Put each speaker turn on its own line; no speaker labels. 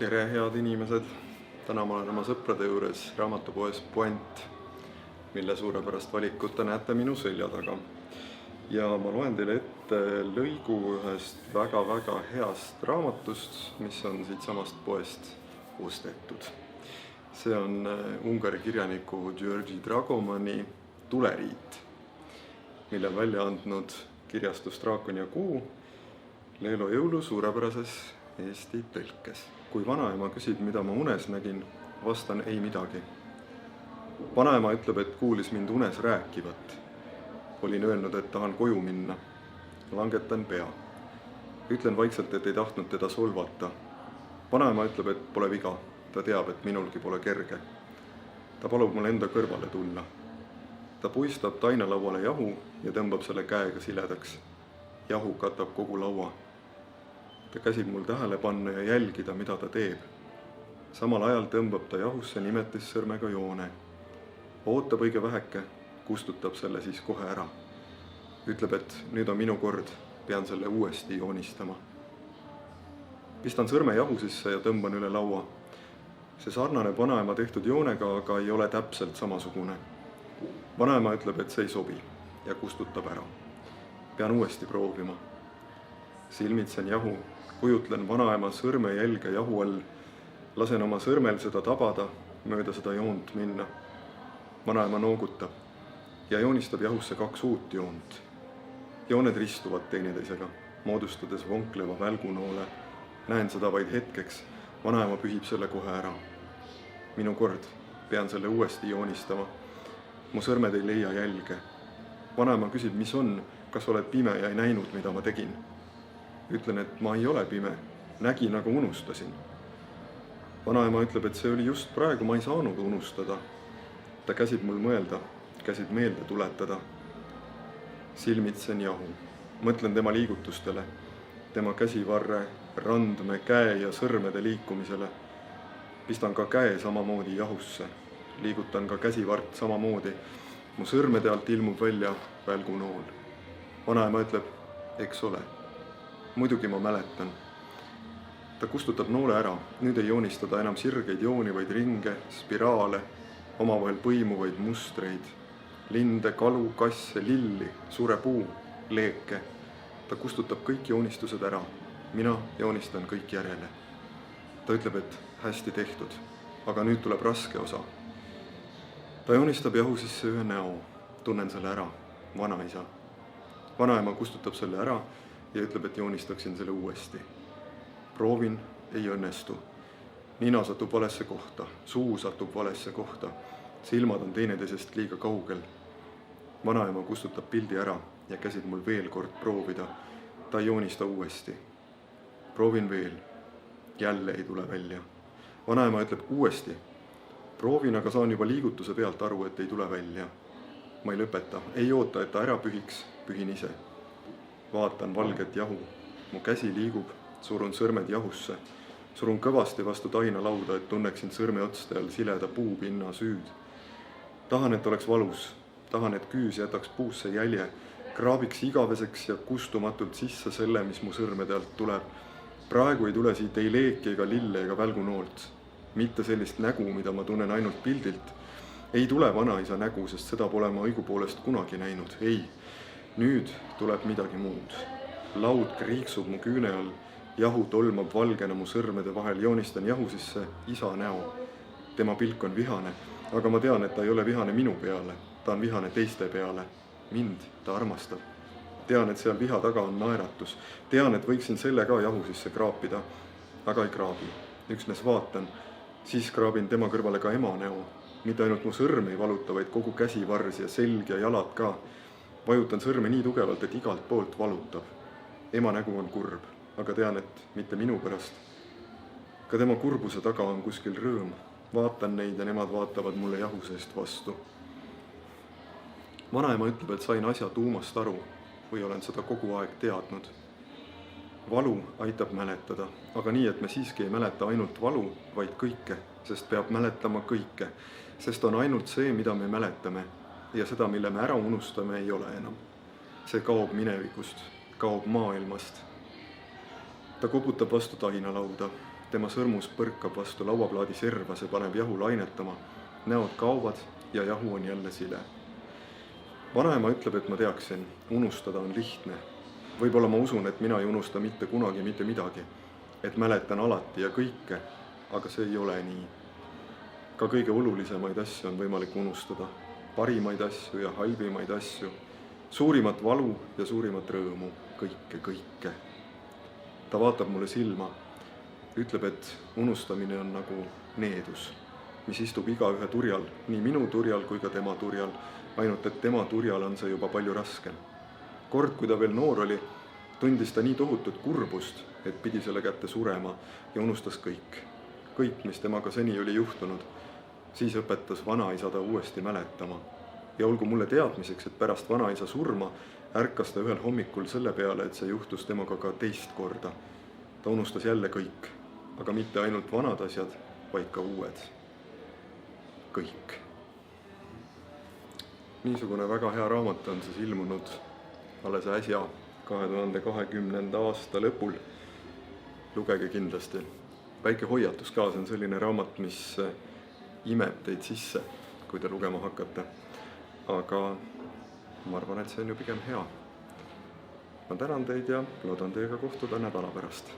Tere, head inimesed! Täna ma olen oma sõprade juures raamatupoes Puent, mille suurepärast valikut te näete minu selja taga. Ja ma loen teile ette lõigu ühest väga heast raamatust, mis on siitsamast poest ostetud. See on Ungari kirjaniku György Dragomani Tuleriit, mille on välja andnud kirjastus Draakon ja Kuu Leelo Jõulu suurepärases eesti tõlkes. Kui vanaema küsib, mida ma unes nägin, vastan ei midagi. Vanaema ütleb, et kuulis mind unes rääkivat. Olin öelnud, et tahan koju minna. Langetan pea. Ütlen vaikselt, et ei tahtnud teda solvata. Vanaema ütleb, et pole viga. Ta teab, et minulgi pole kerge. Ta palub mul enda kõrvale tulla. Ta puistab tainalauale jahu ja tõmbab selle käega siledaks. Jahu katab kogu laua. Ta käsib mul tähele panna ja jälgida, mida ta teeb. Samal ajal tõmbab ta jahusse nimetissõrmega joone. Ootab õige väheke, kustutab selle siis kohe ära. Ütleb, et nüüd on minu kord, pean selle uuesti joonistama. Pistan sõrme jahu sisse ja tõmban üle laua. See sarnaneb vanaema tehtud joonega, aga ei ole täpselt samasugune. Vanaema ütleb, et see ei sobi ja kustutab ära. Pean uuesti proovima. Silmitsen jahu, kujutlen vanaema sõrmejälge jahu all, lasen oma sõrmel seda tabada, mööda seda joont minna. Vanaema noogutab ja joonistab jahusse 2 uut joont. Jooned ristuvad teineteisega, moodustades vonkleva välgunoole. Näen seda vaid hetkeks, vanaema pühib selle kohe ära. Minu kord, pean selle uuesti joonistama. Mu sõrmed ei leia jälge. Vanaema küsib, mis on, kas oled pime ja ei näinud, mida ma tegin. Ütlen, et ma ei ole pime, nägin, aga unustasin. Vanaema ütleb, et see oli just praegu, ma ei saanud unustada. Ta käsib mul mõelda, käsib meelde tuletada. Silmitsen jahu, mõtlen tema liigutustele, tema käsivarre, randme, käe ja sõrmede liikumisele. Pistan ka käe samamoodi jahusse, liigutan ka käsivart samamoodi. Mu sõrmede alt ilmub välja välgunool. Vanaema ütleb, eks ole. Muidugi ma mäletan. Ta kustutab noole ära, nüüd ei joonistada enam sirgeid jooni, vaid ringe, spiraale, omavahel põimuvaid mustreid, linde, kalu, kasse, lilli, suure puu, leeke. Ta kustutab kõik joonistused ära, mina joonistan kõik järele. Ta ütleb, et hästi tehtud, aga nüüd tuleb raske osa. Ta joonistab jahu sisse ühe näo, tunnen selle ära, vanaisa. Vanaema kustutab selle ära ja ütleb, et joonistaksin selle uuesti. Proovin, ei õnnestu. Nina satub valesse kohta, suu satub valesse kohta, silmad on teineteisest liiga kaugel. Vanaema kustutab pildi ära ja käsib mul veel kord proovida. Ta ei joonista uuesti. Proovin veel. Jälle ei tule välja. Vanaema ütleb uuesti. Proovin, aga saan juba liigutuse pealt aru, et ei tule välja. Ma ei lõpeta, ei oota, et ta ära pühiks, pühin ise. Vaatan valget jahu. Mu käsi liigub, surun sõrmed jahusse. Surun kõvasti vastu tainalauda, et tunneksin sõrme otste all sileda puupinna süüd. Tahan, et oleks valus. Tahan, et küüs jätaks puusse jälje, kraabiks igaveseks ja kustumatult sisse selle, mis mu sõrmede alt tuleb. Praegu ei tule siit ei leeki ega lille ega välgunoolt. Mitte sellist nägu, mida ma tunnen ainult pildilt. Ei tule vanaisa nägu, sest seda pole ma õigupoolest kunagi näinud. Ei. Nüüd tuleb midagi muud. Laud kriiksub mu küüne all, jahu tolmab valgena mu sõrmede vahel, joonistan jahu sisse isa näo. Tema pilk on vihane, aga ma tean, et ta ei ole vihane minu peale, ta on vihane teiste peale. Mind ta armastab. Tean, et seal viha taga on naeratus. Tean, et võiksin selle ka jahu sisse kraapida, aga ei kraabi. Üksnes vaatan, siis kraabin tema kõrvale ka ema näo. Mitte ainult mu sõrm ei valuta, vaid kogu käsivars ja selg ja jalad ka. Vajutan sõrme nii tugevalt, et igalt poolt valutab. Ema nägu on kurb, aga tean, et mitte minu pärast. Ka tema kurbuse taga on kuskil rõõm. Vaatan neid ja nemad vaatavad mulle jahu seest vastu. Vanaema ütleb, et sain asja tuumast aru või olen seda kogu aeg teadnud. Valu aitab mäletada, aga nii, et me siiski ei mäleta ainult valu, vaid kõike, sest peab mäletama kõike, sest on ainult see, mida me mäletame. Ja seda, mille me ära unustame, ei ole enam. See kaob minevikust, kaob maailmast. Ta koputab vastu tainalauda. tema sõrmus põrkab vastu lauaplaadi serva, see paneb jahu lainetama, näod kaovad ja jahu on jälle sile. Vanaema ütleb, et ma teaksin, unustada on lihtne. Võib-olla ma usun, et mina ei unusta mitte kunagi mitte midagi, et mäletan alati ja kõike, aga see ei ole nii. Ka kõige olulisemaid asju on võimalik unustada, parimaid asju ja halvimaid asju, suurimat valu ja suurimat rõõmu, kõike. Ta vaatab mulle silma, ütleb, et unustamine on nagu needus, mis istub igaühe turjal, nii minu turjal kui ka tema turjal, ainult et tema turjal on see juba palju raskem. Kord, kui ta veel noor oli, tundis ta nii tohutut kurbust, et pidi selle kätte surema ja unustas kõik, mis temaga seni oli juhtunud. Siis õpetas vanaisa ta uuesti mäletama. Ja olgu mulle teadmiseks, et pärast vanaisa surma ärkas ta ühel hommikul selle peale, et see juhtus temaga ka teist korda. Ta unustas jälle kõik, aga mitte ainult vanad asjad, vaid ka uued. Kõik. Niisugune väga hea raamat on siis ilmunud alles äsja 2020. aasta lõpul. Lugege kindlasti. Väike hoiatus ka, see on selline raamat, mis imeb teid sisse, kui te lugema hakkate. Aga ma arvan, et see on ju pigem hea. Ma tänan teid ja loodan teiega kohtuda nädala pärast.